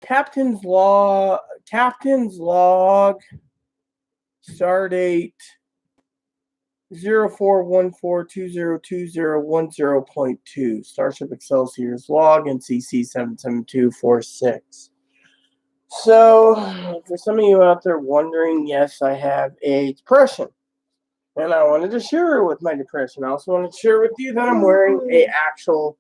Captain's log, star date 0414202010.2, Starship Excelsior's log, NCC 77246. So, for some of you out there wondering, yes, I have a depression. And I wanted to share with my depression. I also wanted to share with you that I'm wearing a actual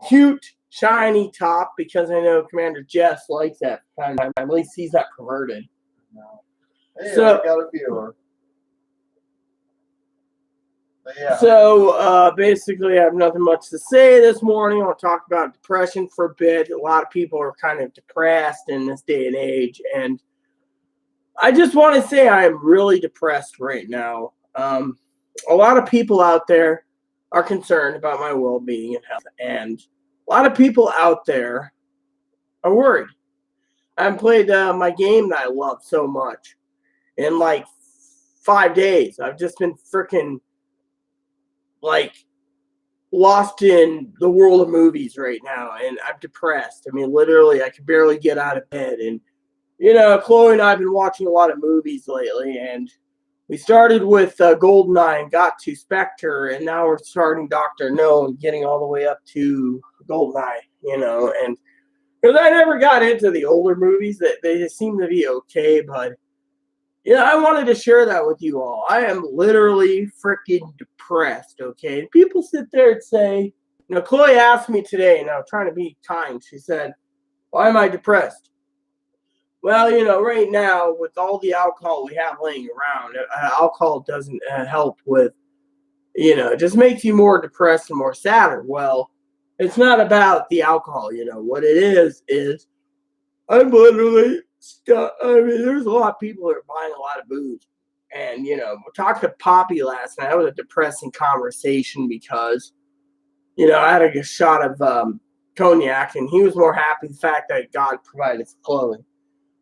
cute, shiny top because I know Commander Jess likes that kind of time. At least he's not perverted. No. Hey, So, I got a viewer. Yeah. So, basically, I have nothing much to say this morning. I'll talk about depression for a bit. A lot of people are kind of depressed in this day and age. And I just want to say I am really depressed right now. A lot of people out there are concerned about my well-being and health. And a lot of people out there are worried. I haven't played my game that I love so much in like 5 days. I've just been freaking like lost in the world of movies right now, and I'm depressed. I mean, literally, I can barely get out of bed. And Chloe and I have been watching a lot of movies lately, and we started with Goldeneye and got to Spectre, and now we're starting Doctor No and getting all the way up to Goldeneye. And because I never got into the older movies, that they just seem to be okay, but I wanted to share that with you all. I am literally freaking depressed, okay? And people sit there and say, Chloe asked me today, and I'm trying to be kind. She said, why am I depressed? Well, right now, with all the alcohol we have laying around, alcohol doesn't help with, it just makes you more depressed and more sadder. Well, it's not about the alcohol, What it is I'm literally stuck. I mean, there's a lot of people that are buying a lot of booze. And, we talked to Poppy last night. It was a depressing conversation because, I had a shot of cognac, and he was more happy the fact that God provided for Chloe.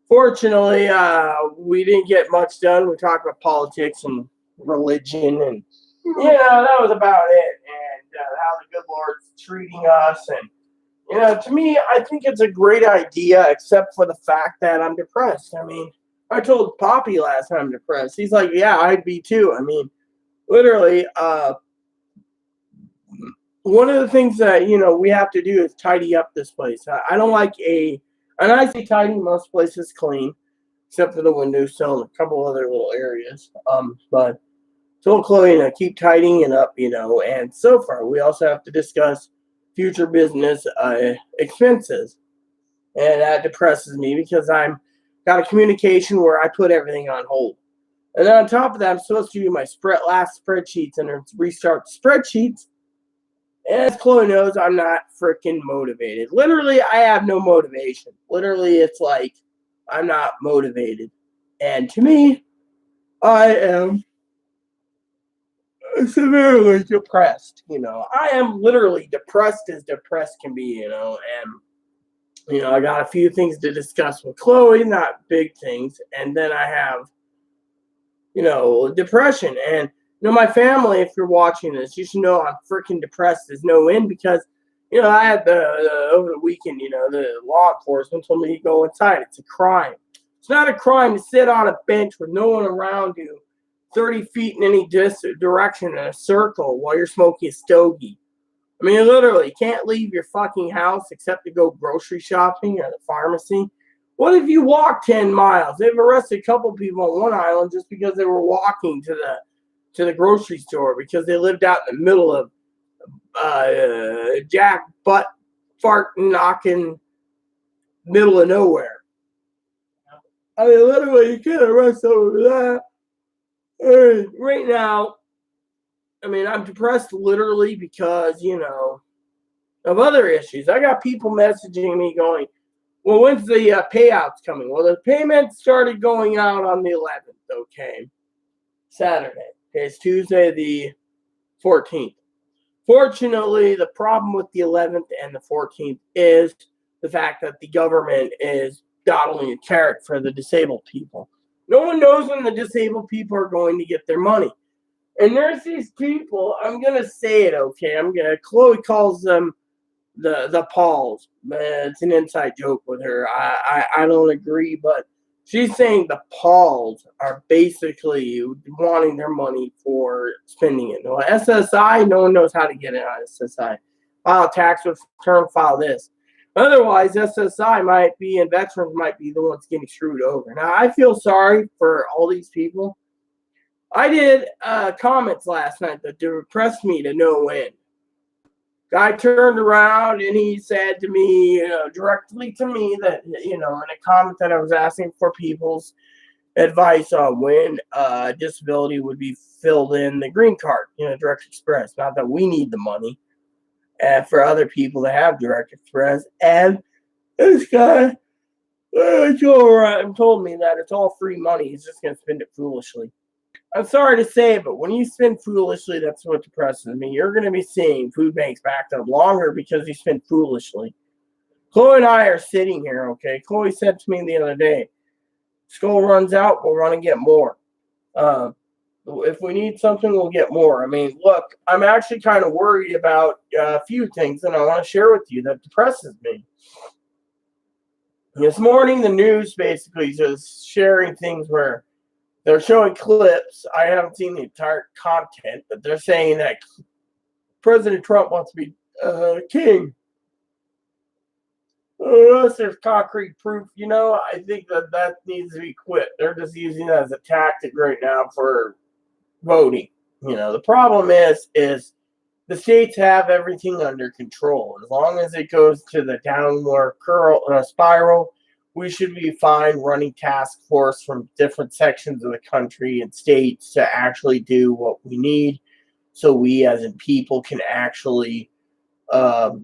Fortunately, we didn't get much done. We talked about politics and religion, and, that was about it. And how the good Lord's treating us. And to me, I think it's a great idea, except for the fact that I'm depressed. I mean, I told Poppy last time I'm depressed. He's like, yeah, I'd be too. I mean, literally, one of the things that, we have to do is tidy up this place. I don't like and I say tidy, most places clean, except for the windowsill and a couple other little areas. But told Chloe, keep tidying it up, and so far, we also have to discuss future business expenses, and that depresses me because I'm got a communication where I put everything on hold. And then on top of that, I'm supposed to do my last spreadsheets and restart the spreadsheets. And as Chloe knows, I'm not freaking motivated. Literally, I have no motivation. Literally, it's like I'm not motivated. And to me, I am severely depressed. I am literally depressed as depressed can be, and I got a few things to discuss with Chloe, not big things, and then I have depression. And my family, if you're watching this, you should know I'm freaking depressed as no end because I had over the weekend, the law enforcement told me to go inside. It's a crime. It's not a crime to sit on a bench with no one around you 30 feet in any direction in a circle while you're smoking a stogie. I mean, literally, you can't leave your fucking house except to go grocery shopping or the pharmacy. What if you walk 10 miles? They've arrested a couple people on one island just because they were walking to the grocery store because they lived out in the middle of jack butt fart knocking middle of nowhere. I mean, literally, you can't arrest over that. And right now, I mean, I'm depressed literally because, of other issues. I got people messaging me going, well, when's the payouts coming? Well, the payment started going out on the 11th, okay? Saturday. Okay, it's Tuesday the 14th. Fortunately, the problem with the 11th and the 14th is the fact that the government is dawdling a carrot for the disabled people. No one knows when the disabled people are going to get their money. And there's these people, I'm going to say it, okay? Chloe calls them the Pauls. It's an inside joke with her. I don't agree, but she's saying the Pauls are basically wanting their money for spending it. Well, SSI, no one knows how to get it on SSI. File tax return, file this. Otherwise, SSI might be and veterans might be the ones getting screwed over. Now, I feel sorry for all these people. I did comments last night that depressed me to no end. Guy turned around and he said to me, directly to me, that, in a comment that I was asking for people's advice on when disability would be filled in the green card, direct express. Not that we need the money, and for other people to have direct express. And this guy told me that it's all free money. He's just going to spend it foolishly. I'm sorry to say, but when you spend foolishly, that's what depresses me. You're going to be seeing food banks backed up longer because you spend foolishly. Chloe and I are sitting here, okay? Chloe said to me the other day, school runs out, we'll run and get more. If we need something, we'll get more. I mean, look, I'm actually kind of worried about a few things that I want to share with you that depresses me. This morning, the news basically is just sharing things where they're showing clips. I haven't seen the entire content, but they're saying that President Trump wants to be king. Unless there's concrete proof, I think that needs to be quit. They're just using that as a tactic right now for voting. The problem is the states have everything under control. As long as it goes to the downward spiral, we should be fine running task force from different sections of the country and states to actually do what we need, so we as in people can actually, but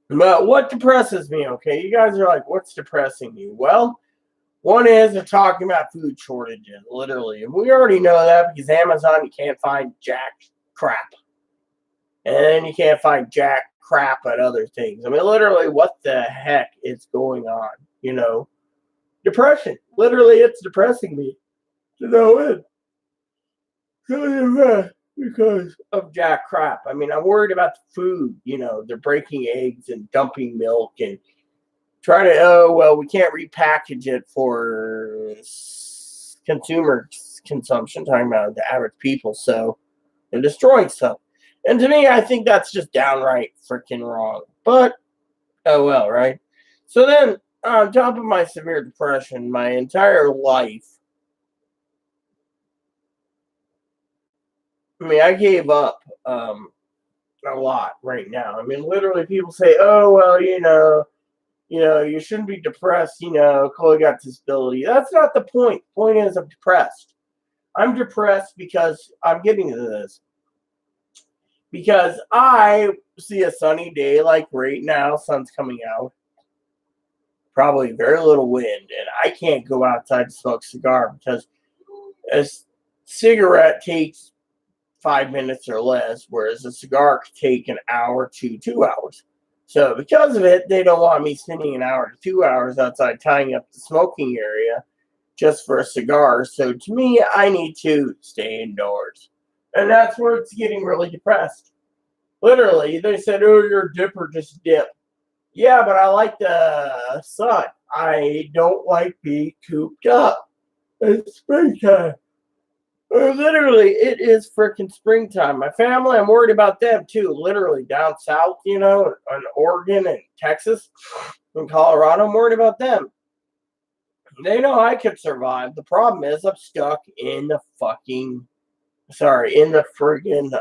what depresses me, okay? You guys are like, what's depressing you? Well, one is they're talking about food shortages, literally. And we already know that because Amazon, you can't find jack crap. And you can't find jack crap at other things. I mean, literally, what the heck is going on? Depression. Literally, it's depressing me to no end. Because of jack crap. I mean, I'm worried about the food. They're breaking eggs and dumping milk and trying to, we can't repackage it for consumer consumption, talking about the average people, so they're destroying stuff. And to me, I think that's just downright freaking wrong. But, oh well, right? So then, on top of my severe depression, my entire life, I gave up a lot right now. I mean, literally, people say, oh, well, you shouldn't be depressed, Chloe got disability. That's not the point. The point is I'm depressed. I'm depressed because I'm getting to this. Because I see a sunny day like right now, sun's coming out. Probably very little wind, and I can't go outside to smoke a cigar because a cigarette takes 5 minutes or less, whereas a cigar could take an hour to 2 hours. So because of it, they don't want me spending an hour to 2 hours outside tying up the smoking area just for a cigar. So to me, I need to stay indoors. And that's where it's getting really depressed. Literally, they said, oh, you're a dipper, just dip. Yeah, but I like the sun. I don't like being cooped up. It's springtime. Literally, it is freaking springtime. My family, I'm worried about them too. Literally, down south, in Oregon and Texas and Colorado, I'm worried about them. They know I could survive. The problem is I'm stuck in the friggin'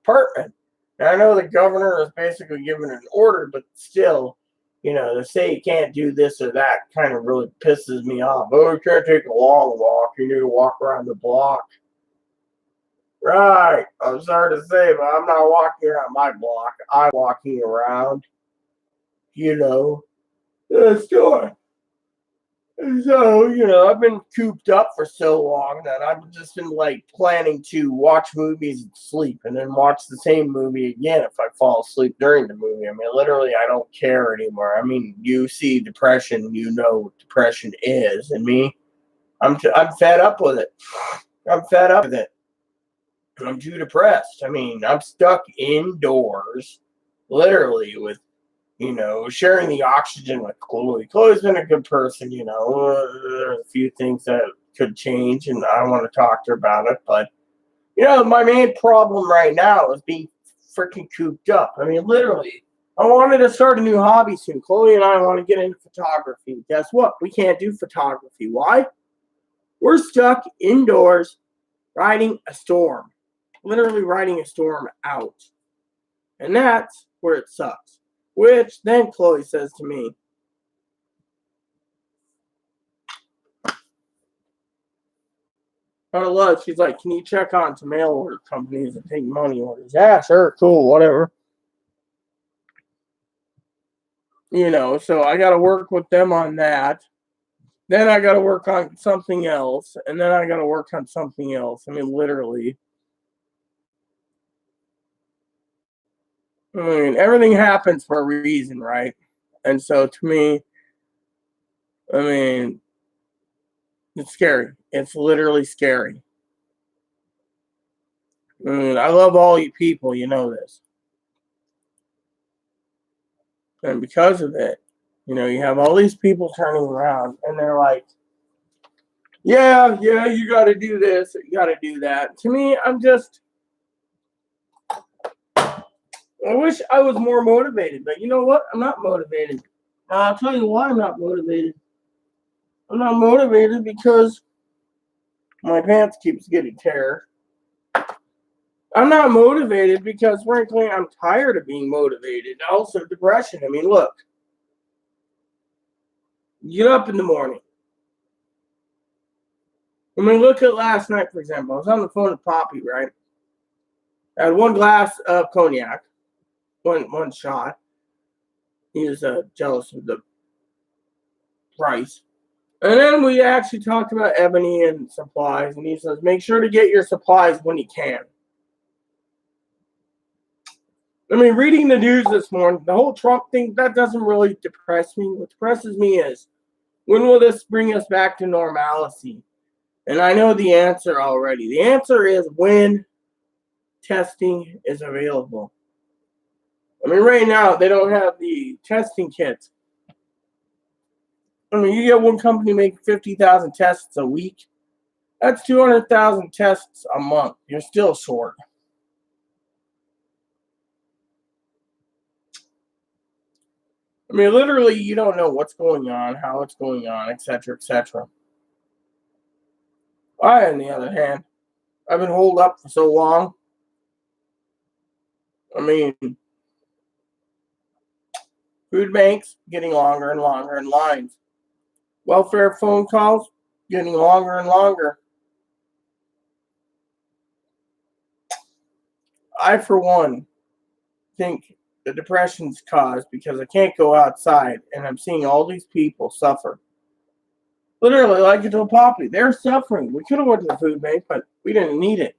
apartment. Now, I know the governor is basically giving an order, but still, they say you can't do this or that kind of really pisses me off. Oh, you can't take a long walk. You need to walk around the block. Right. I'm sorry to say, but I'm not walking around my block. I'm walking around, the store. So, I've been cooped up for so long that I've just been planning to watch movies and sleep and then watch the same movie again if I fall asleep during the movie. I mean, literally, I don't care anymore. I mean, you see depression, you know what depression is. And me, I'm fed up with it. I'm fed up with it. I'm too depressed. I mean, I'm stuck indoors, literally, with, sharing the oxygen with Chloe. Chloe's been a good person, There's a few things that could change, and I want to talk to her about it. But, my main problem right now is being freaking cooped up. I mean, literally. I wanted to start a new hobby soon. Chloe and I want to get into photography. Guess what? We can't do photography. Why? We're stuck indoors riding a storm. Literally riding a storm out. And that's where it sucks. Which then Chloe says to me, out of love, she's like, can you check on to mail order companies that take money orders? Yeah, sure, cool, whatever. So I got to work with them on that. Then I got to work on something else. And then I got to work on something else. I mean, literally. I mean, everything happens for a reason, right? And so to me, I mean, it's scary. It's literally scary. I mean, I love all you people, you know this. And because of it, you have all these people turning around and they're like, yeah, you got to do this, you got to do that. To me, I wish I was more motivated, but you know what? I'm not motivated. I'll tell you why I'm not motivated. I'm not motivated because my pants keeps getting tear. I'm not motivated because, frankly, I'm tired of being motivated. Also, depression. I mean, look. You get up in the morning. I mean, look at last night, for example. I was on the phone with Poppy, right? I had one glass of cognac, one shot. He was jealous of the price. And then we actually talked about Ebony and supplies, and he says, make sure to get your supplies when you can. I mean, reading the news this morning, the whole Trump thing, that doesn't really depress me. What depresses me is, when will this bring us back to normalcy? And I know the answer already. The answer is when testing is available. I mean, right now, they don't have the testing kits. I mean, you get one company making 50,000 tests a week. That's 200,000 tests a month. You're still short. I mean, literally, you don't know what's going on, how it's going on, etc., etc. I, on the other hand, I've been holed up for so long. I mean, food banks getting longer and longer in lines. Welfare phone calls getting longer and longer. I, for one, think the depression's caused because I can't go outside and I'm seeing all these people suffer. Literally, like I told Poppy, they're suffering. We could have went to the food bank, but we didn't need it.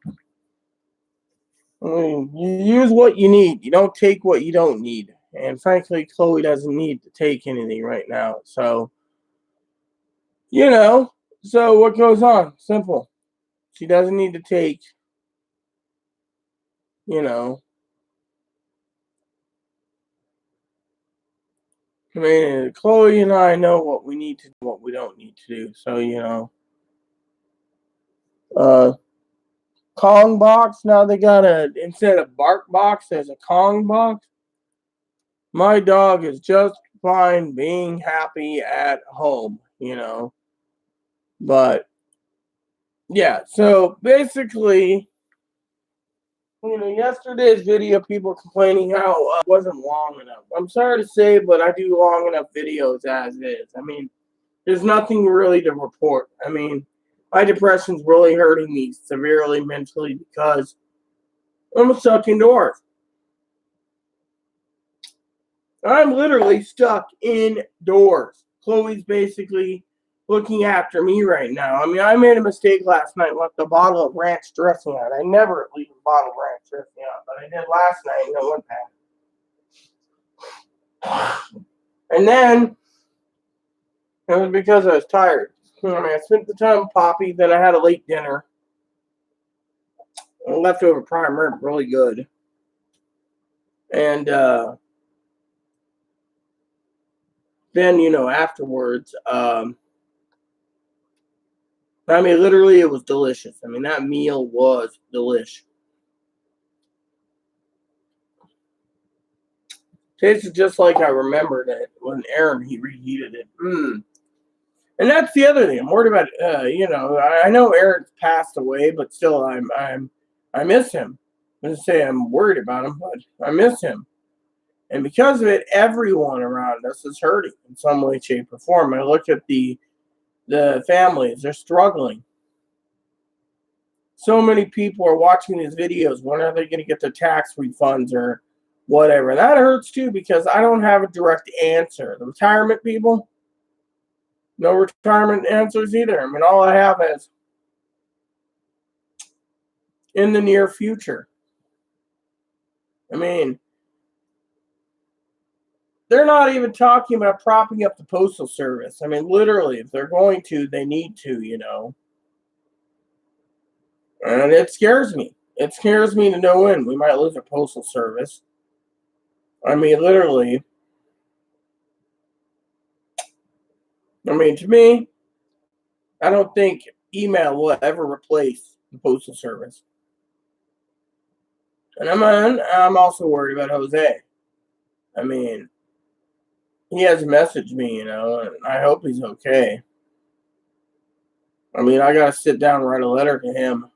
I mean, you use what you need. You don't take what you don't need. And frankly, Chloe doesn't need to take anything right now. So, so what goes on? Simple. She doesn't need to take, I mean, Chloe and I know what we need to do, what we don't need to do. So, Kong box. Now they got instead of bark box, there's a Kong box. My dog is just fine being happy at home, But, yeah, so basically, yesterday's video, people complaining how it wasn't long enough. I'm sorry to say, but I do long enough videos as is. I mean, there's nothing really to report. I mean, my depression's really hurting me severely mentally because I'm stuck indoors. I'm literally stuck indoors. Chloe's basically looking after me right now. I mean, I made a mistake last night, left a bottle of ranch dressing out. I never leave a bottle of ranch dressing out, but I did last night and it went bad. And then it was because I was tired. I mean, I spent the time with Poppy, then I had a late dinner. leftover prime rib, really good. And then, afterwards, literally, it was delicious. That meal was delish. Tasted just like I remembered it when Aaron he reheated it. And that's the other thing. I'm worried about. I know Aaron's passed away, but still, I miss him. I didn't say I'm worried about him, but I miss him. And because of it, everyone around us is hurting in some way, shape, or form. I look at the families; they're struggling. So many people are watching these videos. When are they going to get their tax refunds or whatever? That hurts too because I don't have a direct answer. The retirement people, no retirement answers either. All I have is in the near future. They're not even talking about propping up the Postal Service. Literally, if they're going to, they need to. And it scares me. It scares me to no end. We might lose our Postal Service. Literally. To me, I don't think email will ever replace the Postal Service. And I'm also worried about Jose. He has messaged me, and I hope he's okay. I gotta sit down and write a letter to him.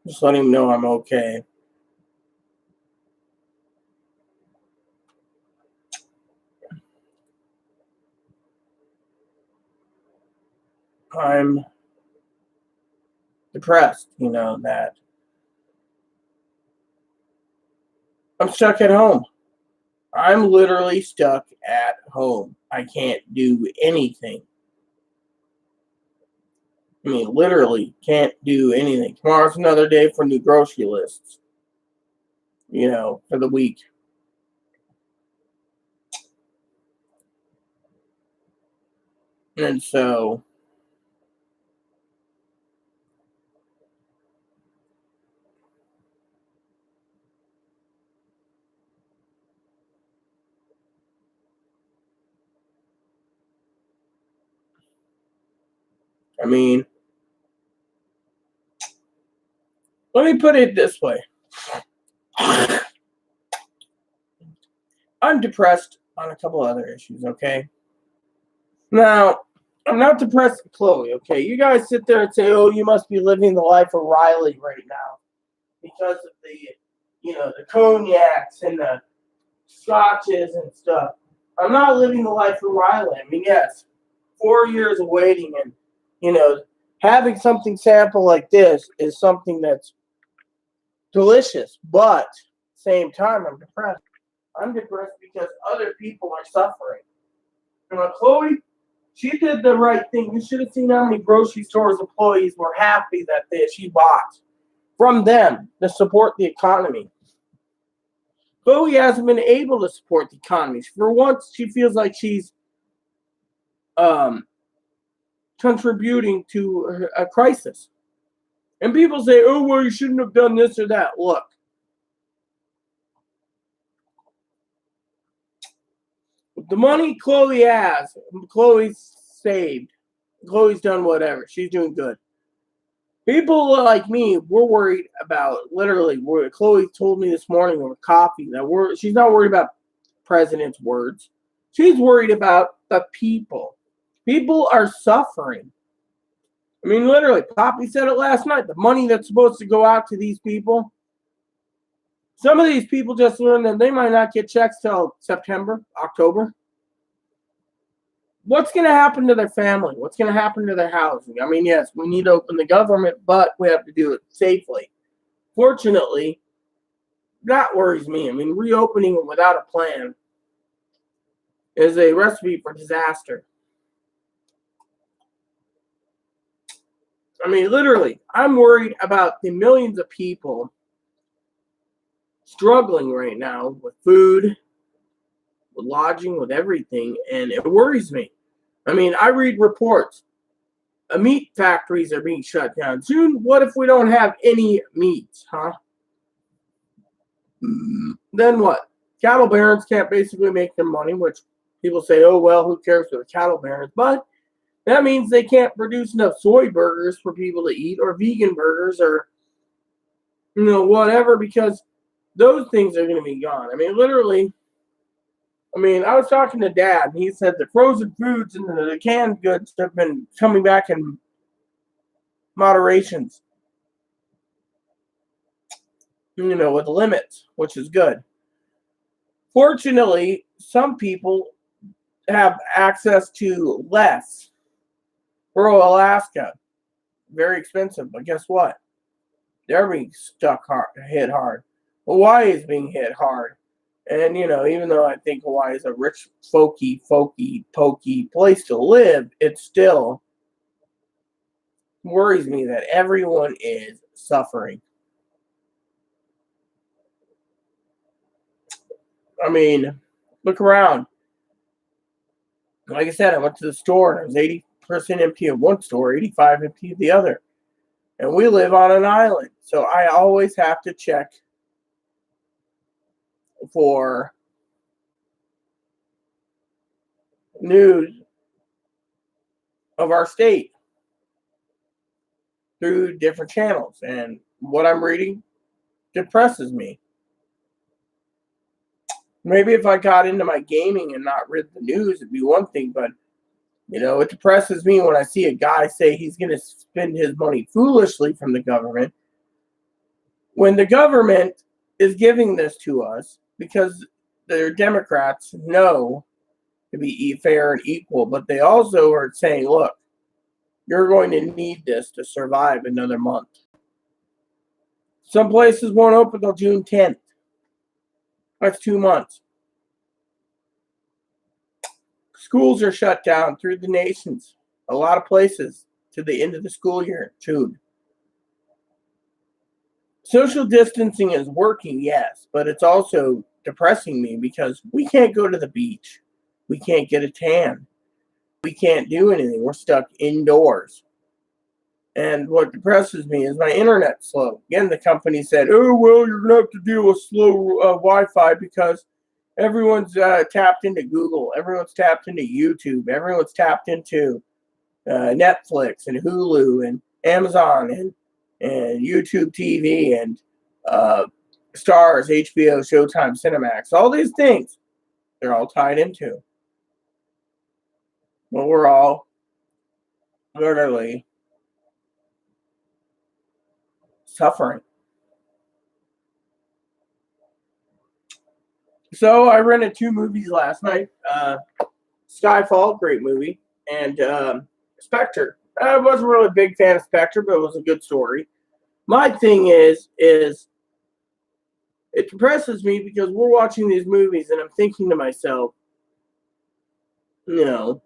Just let him know I'm okay. I'm depressed, that I'm stuck at home. I'm literally stuck at home. I can't do anything. Literally can't do anything. Tomorrow's another day for new grocery lists, for the week. And so, let me put it this way. I'm depressed on a couple other issues, okay? Now, I'm not depressed with Chloe, okay? You guys sit there and say, oh, you must be living the life of Riley right now because of the cognacs and the scotches and stuff. I'm not living the life of Riley. Yes, 4 years of waiting and, having something sample like this is something that's delicious, but at the same time, I'm depressed. I'm depressed because other people are suffering. Chloe, she did the right thing. You should have seen how many grocery stores employees were happy that she bought from them to support the economy. Chloe hasn't been able to support the economy. For once, she feels like she's contributing to a crisis. And people say, oh, well, you shouldn't have done this or that. Look. The money Chloe has, Chloe's saved. Chloe's done whatever. She's doing good. People like me, we're worried about, literally, Chloe told me this morning over coffee that she's not worried about president's words. She's worried about the people. People are suffering. Literally, Poppy said it last night. The money that's supposed to go out to these people, some of these people just learned that they might not get checks till September, October. What's going to happen to their family? What's going to happen to their housing? Yes, we need to open the government, but we have to do it safely. Fortunately, that worries me. Reopening it without a plan is a recipe for disaster. Literally, I'm worried about the millions of people struggling right now with food, with lodging, with everything, and it worries me. I mean, I read reports. Meat factories are being shut down. Soon, what if we don't have any meat, huh? Then what? Cattle barons can't basically make their money, which people say, oh, well, who cares for the cattle barons? But that means they can't produce enough soy burgers for people to eat or vegan burgers or, whatever, because those things are going to be gone. I mean, literally, I was talking to Dad, and he said the frozen foods and the canned goods have been coming back in moderations, with limits, which is good. Fortunately, some people have access to less. Rural Alaska, very expensive, but guess what? They're being hit hard. Hawaii is being hit hard. And, even though I think Hawaii is a rich, pokey place to live, it still worries me that everyone is suffering. I mean, look around. Like I said, I went to the store and it was 80% empty at one store, 85% empty at the other. And we live on an island. So I always have to check for news of our state through different channels. And what I'm reading depresses me. Maybe if I got into my gaming and not read the news, it'd be one thing. But, it depresses me when I see a guy say he's going to spend his money foolishly from the government when the government is giving this to us because the Democrats know to be fair and equal, but they also are saying, look, you're going to need this to survive another month. Some places won't open till June 10th. That's 2 months. Schools are shut down through the nations. A lot of places to the end of the school year, June. Social distancing is working, yes, but it's also depressing me because we can't go to the beach. We can't get a tan. We can't do anything. We're stuck indoors. And what depresses me is my internet's slow. Again, the company said, oh, well, you're going to have to deal with slow Wi-Fi because everyone's tapped into Google. Everyone's tapped into YouTube. Everyone's tapped into Netflix and Hulu and Amazon and YouTube TV and Stars, HBO, Showtime, Cinemax. All these things, they're all tied into. Well, we're all literally suffering. So I rented 2 movies last night. Skyfall, great movie, and Spectre. I wasn't really a big fan of Spectre, but it was a good story. My thing is it depresses me because we're watching these movies and I'm thinking to myself, a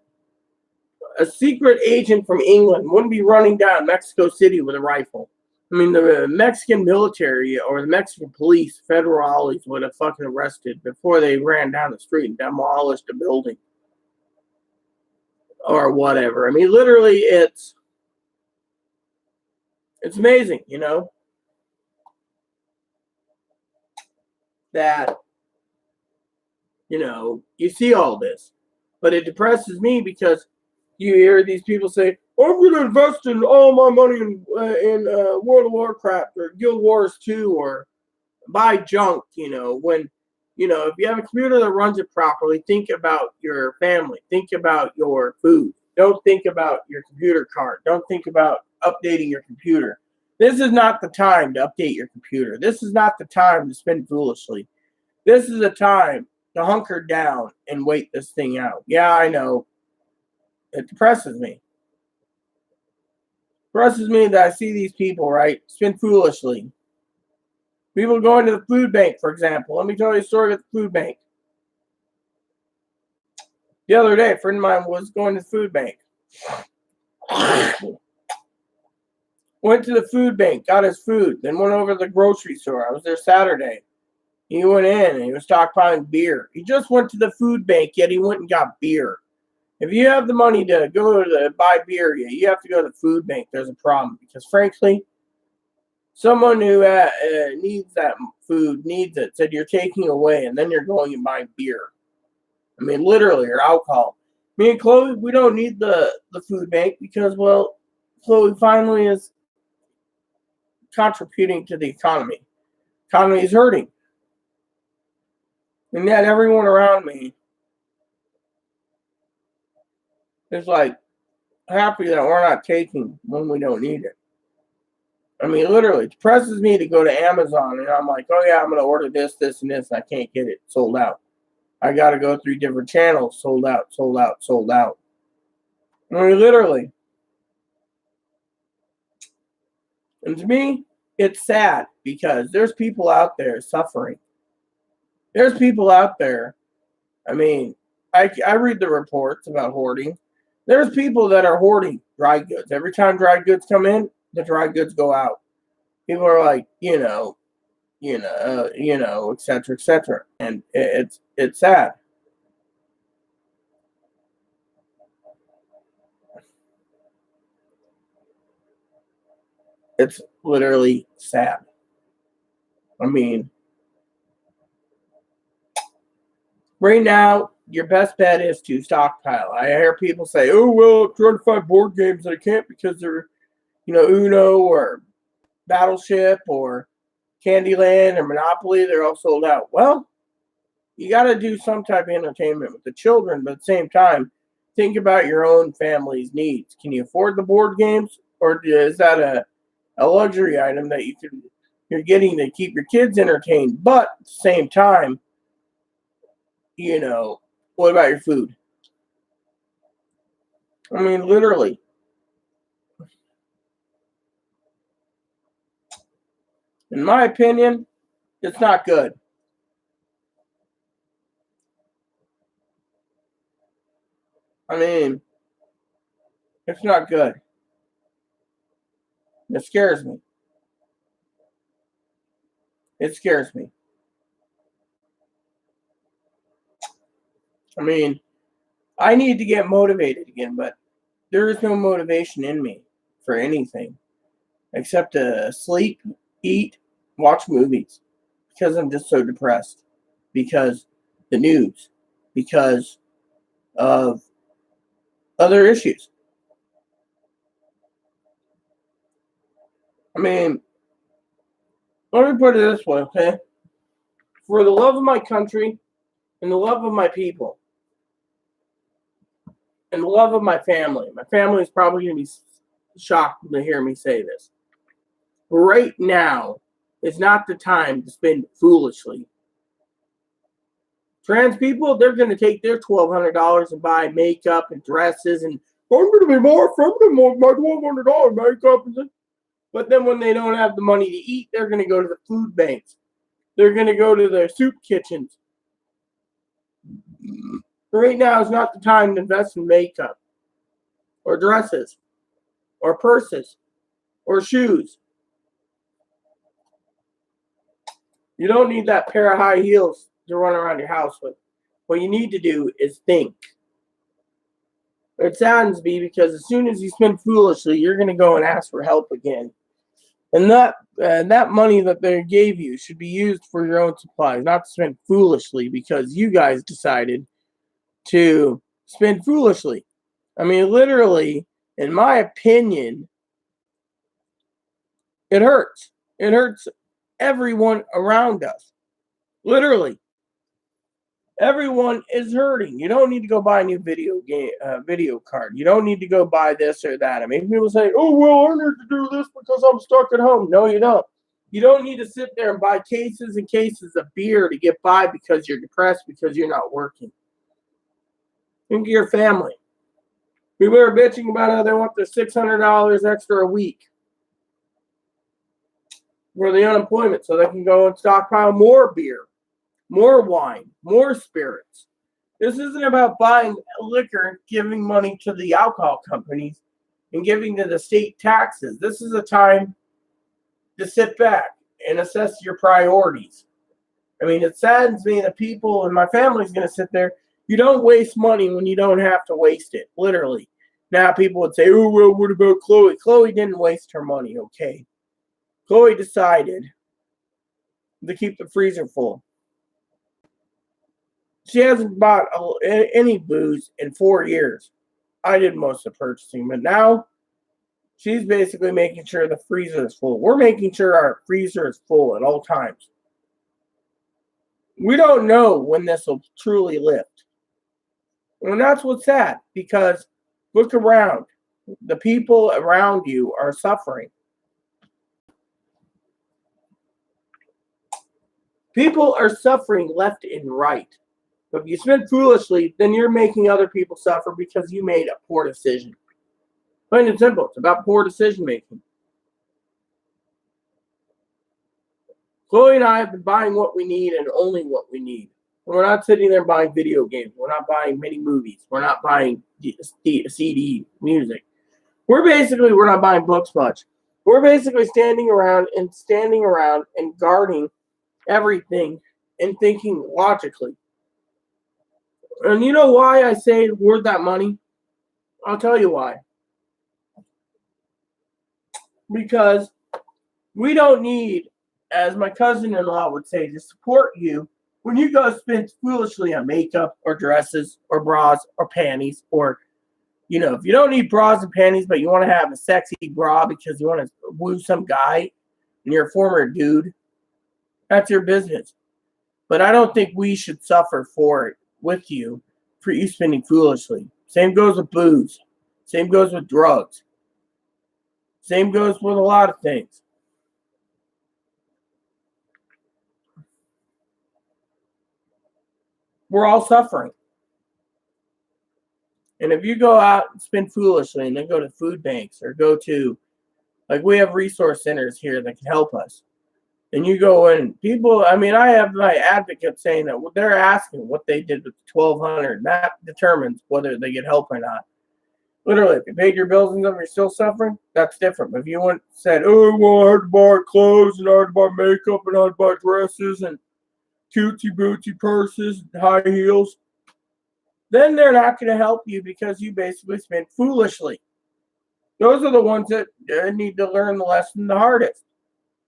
secret agent from England wouldn't be running down Mexico City with a rifle. I mean, the Mexican military or the Mexican police, federales, would have fucking arrested before they ran down the street and demolished a building. Or whatever. I mean, literally, it's amazing, that, you see all this. But it depresses me because you hear these people say, I'm going to invest in all my money in World of Warcraft or Guild Wars 2 or buy junk, when, if you have a computer that runs it properly, think about your family. Think about your food. Don't think about your computer card. Don't think about updating your computer. This is not the time to update your computer. This is not the time to spend foolishly. This is the time to hunker down and wait this thing out. Yeah, I know. It depresses me. Depresses me that I see these people, right, spend foolishly. People going to the food bank, for example. Let me tell you a story about the food bank. The other day, a friend of mine was going to the food bank. Went to the food bank, got his food, then went over to the grocery store. I was there Saturday. He went in and he was stockpiling beer. He just went to the food bank, yet he went and got beer. If you have the money to go to buy beer, you have to go to the food bank. There's a problem because, frankly, someone who needs that food needs it. Said you're taking away, and then you're going and buying beer. I mean, literally, or alcohol. Me and Chloe, we don't need the food bank because, well, Chloe finally is contributing to the economy. Economy is hurting, and yet everyone around me is like happy that we're not taking when we don't need it. I mean, literally, it depresses me to go to Amazon and I'm like, oh yeah, I'm gonna order this, this, and this, and I can't get it, sold out. I gotta go through different channels, sold out, sold out, sold out. I mean, literally. And to me, it's sad because there's people out there suffering. There's people out there. I mean, I read the reports about hoarding. There's people that are hoarding dry goods. Every time dry goods come in, the dry goods go out. People are like, et cetera, et cetera. And it's sad. It's literally sad. I mean, right now, your best bet is to stockpile. I hear people say, oh, well, I'm trying to find board games that I can't because they're, Uno or Battleship or Candyland or Monopoly. They're all sold out. Well, you got to do some type of entertainment with the children, but at the same time, think about your own family's needs. Can you afford the board games, or is that a luxury item that you're getting to keep your kids entertained? But at the same time, what about your food? I mean, literally. In my opinion, it's not good. I mean, it's not good. It scares me. It scares me. I mean, I need to get motivated again, but there is no motivation in me for anything except to sleep, eat, watch movies because I'm just so depressed. Because the news, because of other issues. I mean, let me put it this way, okay? For the love of my country and the love of my people and the love of my family is probably going to be shocked to hear me say this. Right now is not the time to spend foolishly. Trans people, they're going to take their $1,200 and buy makeup and dresses, and I'm going to be more feminine with my $1,200 makeup. But then when they don't have the money to eat, they're going to go to the food banks. They're going to go to the soup kitchens. Right now is not the time to invest in makeup or dresses or purses or shoes. You don't need that pair of high heels to run around your house with. What you need to do is think. It saddens me because as soon as you spend foolishly, you're going to go and ask for help again. And that money that they gave you should be used for your own supplies, not to spend foolishly because you guys decided to spend foolishly. I mean, literally, in my opinion, it hurts. It hurts everyone around us. Literally. Everyone is hurting. You don't need to go buy a new video card. You don't need to go buy this or that. I mean, people say, "Oh, well, I need to do this because I'm stuck at home." No, you don't. You don't need to sit there and buy cases and cases of beer to get by because you're depressed because you're not working. Think of your family. People are bitching about how they want their $600 extra a week for the unemployment so they can go and stockpile more beer, more wine, more spirits. This isn't about buying liquor and giving money to the alcohol companies and giving to the state taxes. This is a time to sit back and assess your priorities. I mean, it saddens me that people in my family is going to sit there. You don't waste money when you don't have to waste it, literally. Now people would say, oh, well, what about Chloe? Chloe didn't waste her money, okay? Chloe decided to keep the freezer full. She hasn't bought any booze in 4 years. I did most of the purchasing, but now she's basically making sure the freezer is full. We're making sure our freezer is full at all times. We don't know when this will truly lift. And that's what's sad, because look around. The people around you are suffering. People are suffering left and right. But if you spend foolishly, then you're making other people suffer because you made a poor decision. Plain and simple. It's about poor decision making. Chloe and I have been buying what we need and only what we need. We're not sitting there buying video games. We're not buying mini movies. We're not buying CD music. We're not buying books much. We're basically standing around and guarding everything and thinking logically. And you know why I say worth that money? I'll tell you why. Because we don't need, as my cousin-in-law would say, to support you when you go spend foolishly on makeup or dresses or bras or panties, or, if you don't need bras and panties, but you want to have a sexy bra because you want to woo some guy and you're a former dude, that's your business. But I don't think we should suffer for it with you for you spending foolishly. Same goes with booze. Same goes with drugs. Same goes with a lot of things. We're all suffering. And if you go out and spend foolishly and then go to food banks or go to, like, we have resource centers here that can help us. And you go in, people, I have my advocate saying that they're asking what they did with the $1,200. And that determines whether they get help or not. Literally, if you paid your bills and you're still suffering, that's different. But if you went and said, oh, well, I had to buy clothes and I had to buy makeup and I had to buy dresses and cutesy bootsy purses and high heels, then they're not going to help you because you basically spent foolishly. Those are the ones that need to learn the lesson the hardest.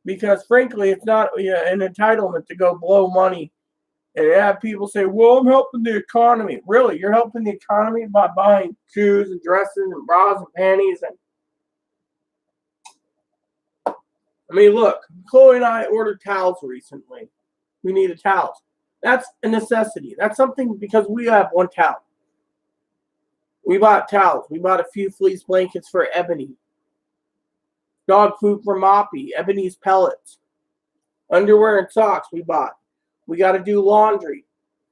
Because frankly, it's not an entitlement to go blow money and have people say, well, I'm helping the economy. Really, you're helping the economy by buying shoes and dresses and bras and panties. Look, Chloe and I ordered towels recently. We needed towels. That's a necessity. That's something because we have one towel. We bought towels. We bought a few fleece blankets for Ebony. Dog food for Moppy. Ebony's pellets. Underwear and socks we bought. We got to do laundry.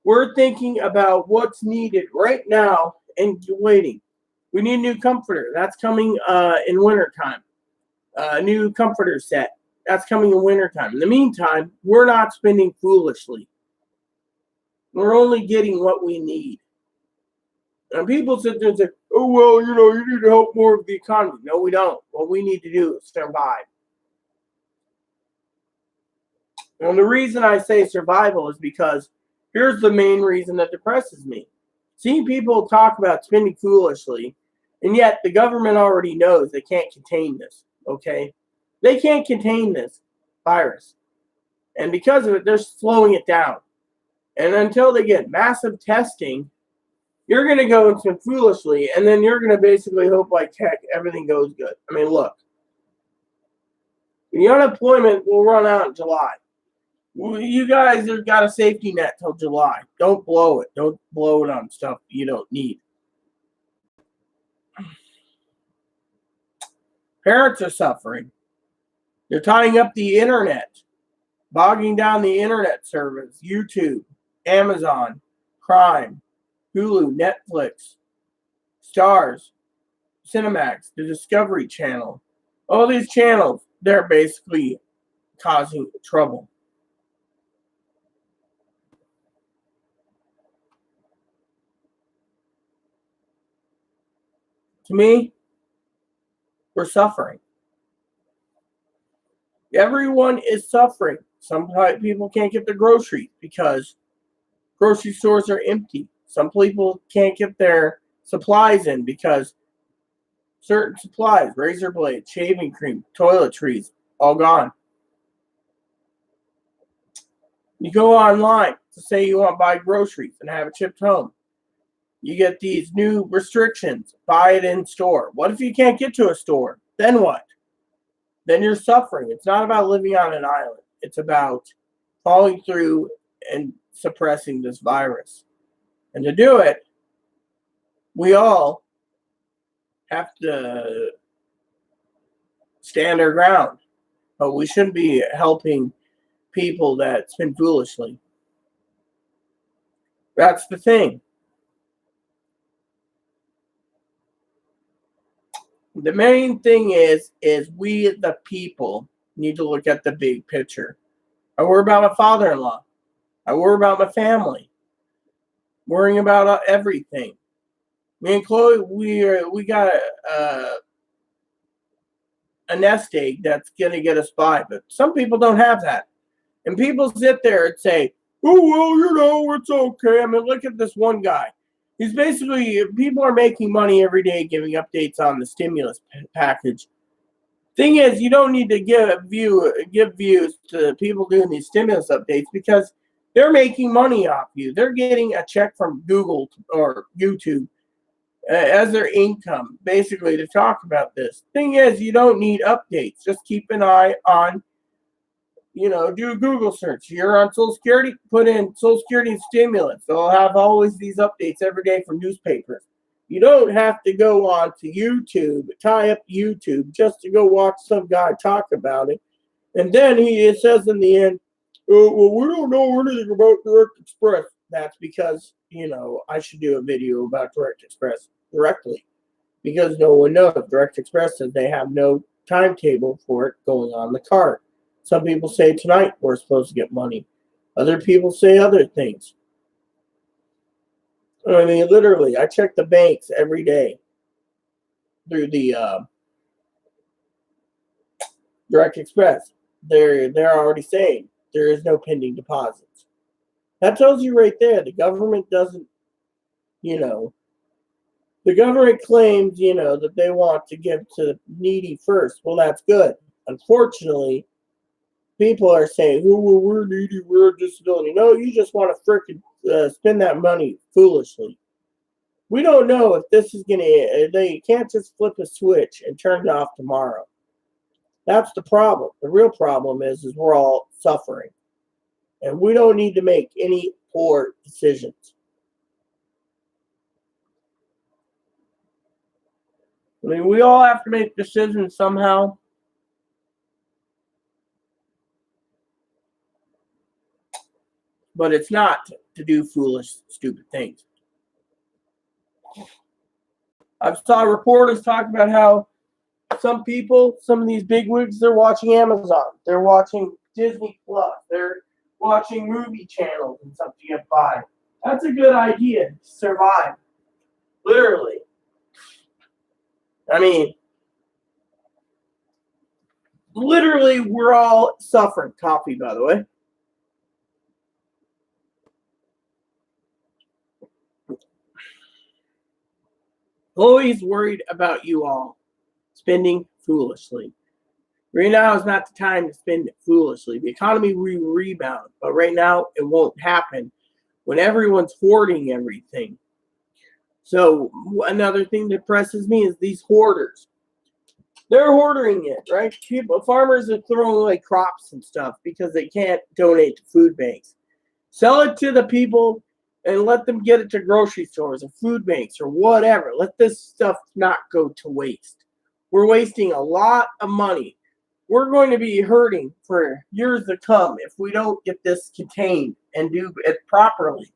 We're thinking about what's needed right now and waiting. We need a new comforter. That's coming in wintertime. A new comforter set. That's coming in wintertime. In the meantime, we're not spending foolishly. We're only getting what we need. And people sit there and say, oh, well, you need to help more of the economy. No, we don't. What we need to do is survive. And the reason I say survival is because here's the main reason that depresses me. Seeing people talk about spending foolishly, and yet the government already knows they can't contain this, okay? They can't contain this virus. And because of it, they're slowing it down. And until they get massive testing, you're going to go and spend foolishly, and then you're going to basically hope like heck everything goes good. Look, the unemployment will run out in July. You guys have got a safety net till July. Don't blow it. Don't blow it on stuff you don't need. Parents are suffering. They're tying up the internet, bogging down the internet service, YouTube, Amazon, Prime, Hulu, Netflix, Stars, Cinemax, the Discovery Channel. All these channels, they're basically causing trouble. To me, we're suffering. Everyone is suffering. Some people can't get their groceries because grocery stores are empty. Some people can't get their supplies in because certain supplies, razor blades, shaving cream, toiletries, all gone. You go online to say you want to buy groceries and have it shipped home. You get these new restrictions. Buy it in store. What if you can't get to a store? Then what? Then you're suffering. It's not about living on an island. It's about following through and suppressing this virus. And to do it, we all have to stand our ground. But we shouldn't be helping people that spend foolishly. That's the thing. The main thing is we, the people, need to look at the big picture. I worry about my father-in-law. I worry about my family. Worrying about everything. Me and Chloe, we got a nest egg that's gonna get us by, but some people don't have that. And people sit there and say, "Oh well, it's okay." I mean, look at this one guy. He's basically, people are making money every day giving updates on the stimulus package. Thing is, you don't need to give views to people doing these stimulus updates because they're making money off you. They're getting a check from Google or YouTube as their income, basically, to talk about this. Thing is, you don't need updates. Just keep an eye on, do a Google search. You're on Social Security, put in Social Security stimulus. They'll have always these updates every day from newspapers. You don't have to go on to YouTube, tie up YouTube just to go watch some guy talk about it. And then it says in the end, "Oh, well, we don't know anything about Direct Express." That's because, I should do a video about Direct Express directly. Because no one knows. Direct Express says they have no timetable for it going on the card. Some people say tonight we're supposed to get money. Other people say other things. I mean, literally, I check the banks every day through the Direct Express. They're already saying there is no pending deposits. That tells you right there the government doesn't, the government claims, that they want to give to the needy first. Well, that's good. Unfortunately, people are saying, "Oh, well, we're needy, we're a disability." No, you just want to frickin' spend that money foolishly. We don't know if this is they can't just flip a switch and turn it off tomorrow. That's the problem. The real problem is we're all suffering. And we don't need to make any poor decisions. I mean, we all have to make decisions somehow. But it's not to do foolish, stupid things. I saw reporters talk about how some people, some of these bigwigs, they're watching Amazon. They're watching Disney Plus. They're watching movie channels and stuff to get by. That's a good idea to survive. Literally. I mean, literally, we're all suffering. Coffee, by the way. Always worried about you all spending foolishly. Right now is not the time to spend it foolishly. The economy will rebound, but right now it won't happen when everyone's hoarding everything. So another thing that depresses me is these hoarders. They're hoarding it, right? Farmers are throwing away crops and stuff because they can't donate to food banks. Sell it to the people and let them get it to grocery stores or food banks or whatever. Let this stuff not go to waste. We're wasting a lot of money. We're going to be hurting for years to come if we don't get this contained and do it properly.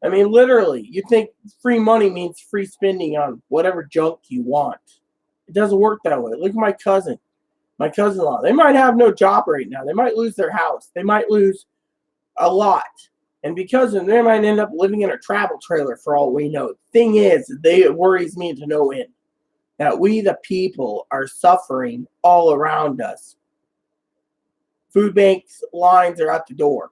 I mean, literally, you think free money means free spending on whatever junk you want. It doesn't work that way. Look at my cousin-in-law. They might have no job right now. They might lose their house. They might lose a lot. And because of, they might end up living in a travel trailer for all we know. Thing is, it worries me to no end that we, the people, are suffering all around us. Food banks lines are at the door.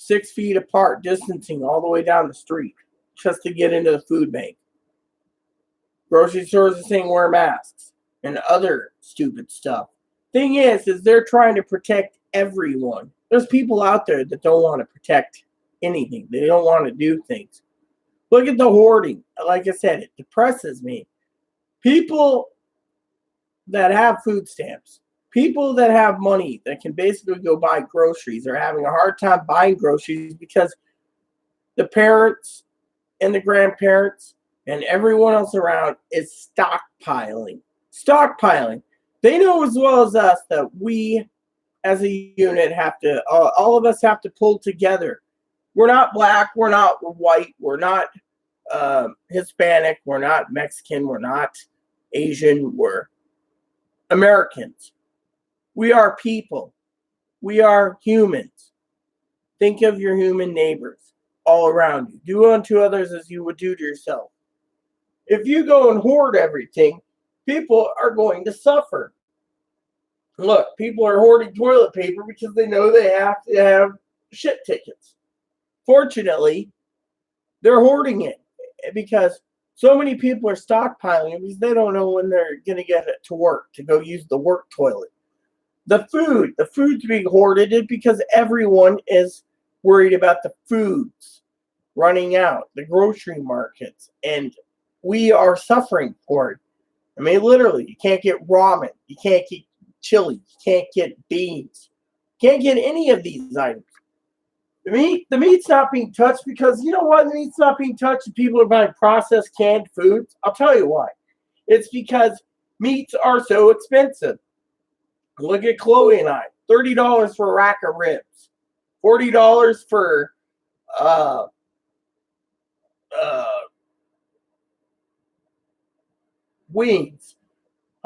6 feet apart, distancing all the way down the street just to get into the food bank. Grocery stores are saying wear masks and other stupid stuff. Thing is they're trying to protect everyone. There's people out there that don't want to protect anything. They don't want to do things. Look at the hoarding. Like I said, it depresses me. People that have food stamps, people that have money that can basically go buy groceries are having a hard time buying groceries because the parents and the grandparents and everyone else around is stockpiling. They know as well as us that we as a unit have to, all of us have to pull together. We're not black, we're not white, we're not Hispanic, we're not Mexican, we're not Asian, we're Americans. We are people. We are humans. Think of your human neighbors all around you. Do unto others as you would do to yourself. If you go and hoard everything, people are going to suffer. Look, people are hoarding toilet paper because they know they have to have shit tickets. Fortunately, they're hoarding it because so many people are stockpiling it because they don't know when they're going to get it to work, to go use the work toilet. The food's being hoarded because everyone is worried about the foods running out, the grocery markets, and we are suffering for it. I mean, literally, you can't get ramen, you can't get chili, you can't get beans, you can't get any of these items. The meat's not being touched because, you know why the meat's not being touched and people are buying processed canned foods? I'll tell you why. It's because meats are so expensive. Look at Chloe and I. $30 for a rack of ribs. $40 for wings.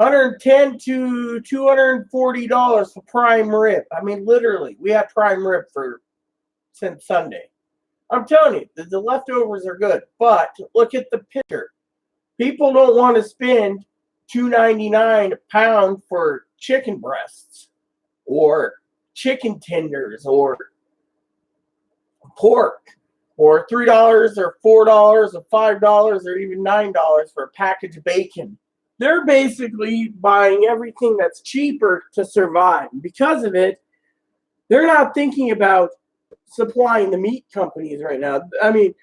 $110 to $240 for prime rib. I mean, literally, we had prime rib since Sunday. I'm telling you, the leftovers are good, but look at the picture. People don't want to spend $2.99 a pound for chicken breasts or chicken tenders or pork, or $3 or $4 or $5 or even $9 for a package of bacon. They're basically buying everything that's cheaper to survive. Because of it, they're not thinking about supplying the meat companies right now. I mean,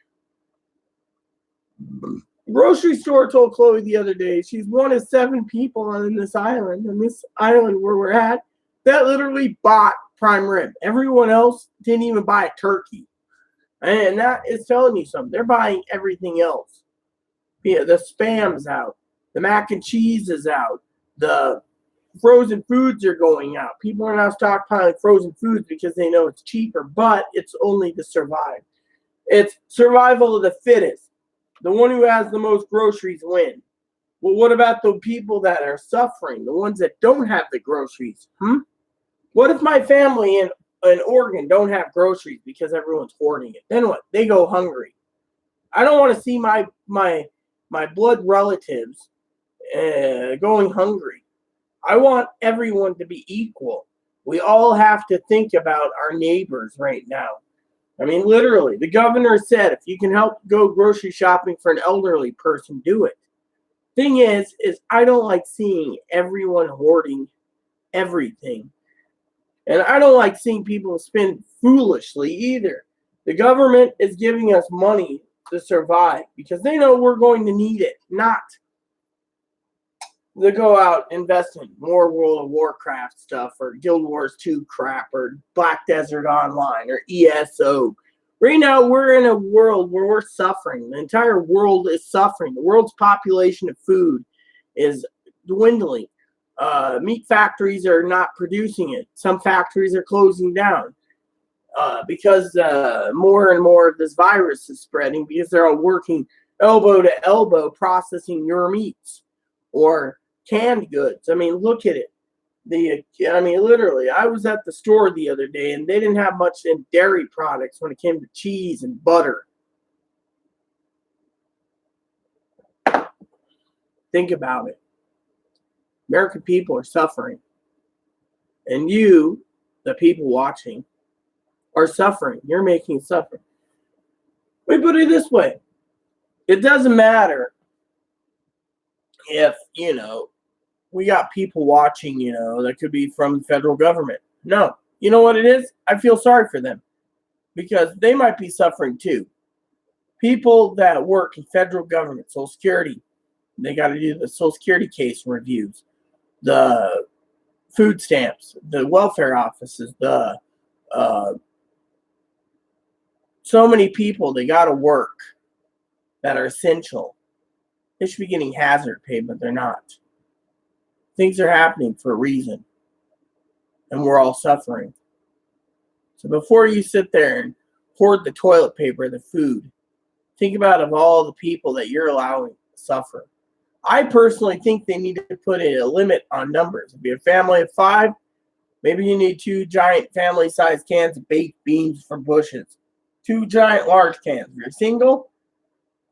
grocery store told Chloe the other day she's one of 7 people on this island where we're at, that literally bought prime rib. Everyone else didn't even buy a turkey. And that is telling you something. They're buying everything else. Yeah, the Spam's out. The mac and cheese is out. The frozen foods are going out. People are now stockpiling frozen foods because they know it's cheaper, but it's only to survive. It's survival of the fittest. The one who has the most groceries win. Well, what about the people that are suffering? The ones that don't have the groceries? What if my family in Oregon don't have groceries because everyone's hoarding it? Then what? They go hungry. I don't want to see my blood relatives going hungry. I want everyone to be equal. We all have to think about our neighbors right now. I mean, literally, the governor said if you can help go grocery shopping for an elderly person, do it. Thing is I don't like seeing everyone hoarding everything. And I don't like seeing people spend foolishly either. The government is giving us money to survive because they know we're going to need it, not to go out and invest in more World of Warcraft stuff or Guild Wars 2 crap or Black Desert Online or ESO. Right now, we're in a world where we're suffering. The entire world is suffering. The world's population of food is dwindling. Meat factories are not producing it. Some factories are closing down because more and more of this virus is spreading because they're all working elbow to elbow processing your meats or canned goods. I mean, look at it. Literally, I was at the store the other day and they didn't have much in dairy products when it came to cheese and butter. Think about it. American people are suffering. And you, the people watching, are suffering. You're making suffering. Let me put it this way. It doesn't matter if, we got people watching, that could be from the federal government. No. You know what it is? I feel sorry for them because they might be suffering too. People that work in federal government, Social Security, they got to do the Social Security case reviews, the food stamps, the welfare offices, the so many people, they got to work that are essential. They should be getting hazard pay, but they're not. Things are happening for a reason, and we're all suffering. So before you sit there and hoard the toilet paper, the food, think about of all the people that you're allowing to suffer. I personally think they need to put a limit on numbers. If you're a family of 5, maybe you need 2 giant family-sized cans of baked beans from Bush's. 2 giant large cans. If you're single,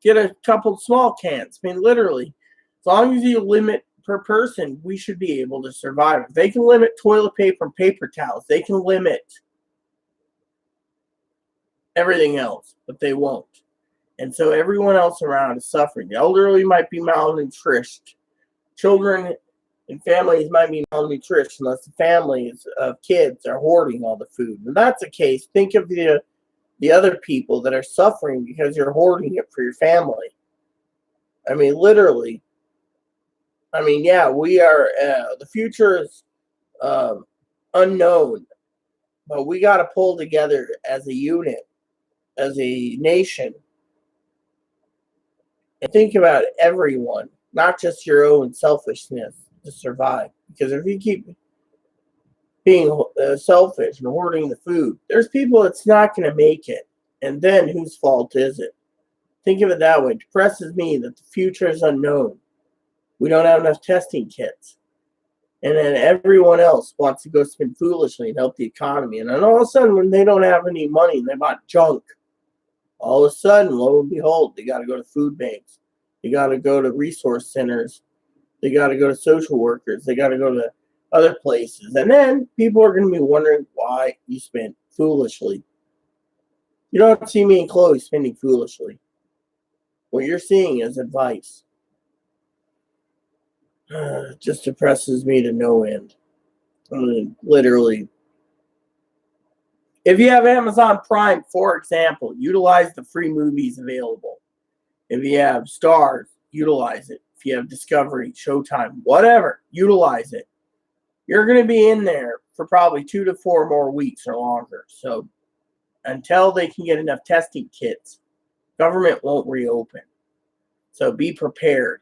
get a couple small cans. I mean, literally, as long as you limit per person, we should be able to survive. If they can limit toilet paper and paper towels, they can limit everything else, but they won't. And so everyone else around is suffering. The elderly might be malnourished. Children and families might be malnourished unless the families of kids are hoarding all the food. And that's the case. Think of the other people that are suffering because you're hoarding it for your family. I mean, literally. I mean, yeah, we are, the future is unknown, but we got to pull together as a unit, as a nation, and think about everyone, not just your own selfishness to survive. Because if you keep being selfish and hoarding the food, there's people that's not going to make it. And then whose fault is it? Think of it that way. It depresses me that the future is unknown. We don't have enough testing kits. And then everyone else wants to go spend foolishly and help the economy. And then all of a sudden, when they don't have any money and they bought junk, all of a sudden, lo and behold, they got to go to food banks. They got to go to resource centers. They got to go to social workers. They got to go to other places. And then people are going to be wondering why you spent foolishly. You don't see me and Chloe spending foolishly. What you're seeing is advice. It just depresses me to no end. I mean, literally. If you have Amazon Prime, for example, utilize the free movies available. If you have Stars, utilize it. If you have Discovery, Showtime, whatever, utilize it. You're going to be in there for probably 2 to 4 more weeks or longer. So until they can get enough testing kits, government won't reopen. So be prepared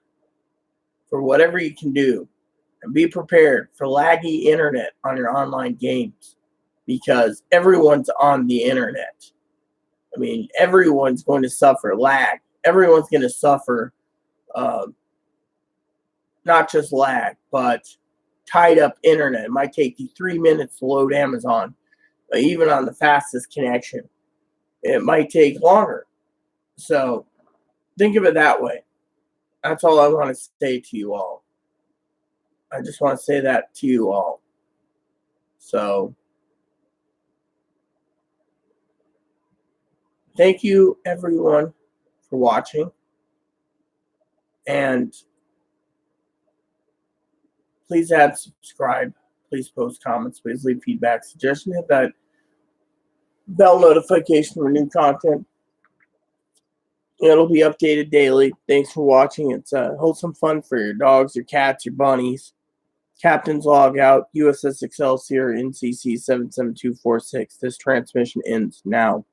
for whatever you can do. And be prepared for laggy internet on your online games. Because everyone's on the internet. I mean, everyone's going to suffer lag. Everyone's going to suffer not just lag, but tied up internet. It might take you 3 minutes to load Amazon, even on the fastest connection. It might take longer. So think of it that way. That's all I want to say to you all. I just want to say that to you all. So thank you, everyone, for watching. And please add, subscribe. Please post comments. Please leave feedback, suggestions. Hit that bell notification for new content. It'll be updated daily. Thanks for watching. It's wholesome fun for your dogs, your cats, your bunnies. Captain's log out. USS Excelsior, NCC 77246. This transmission ends now.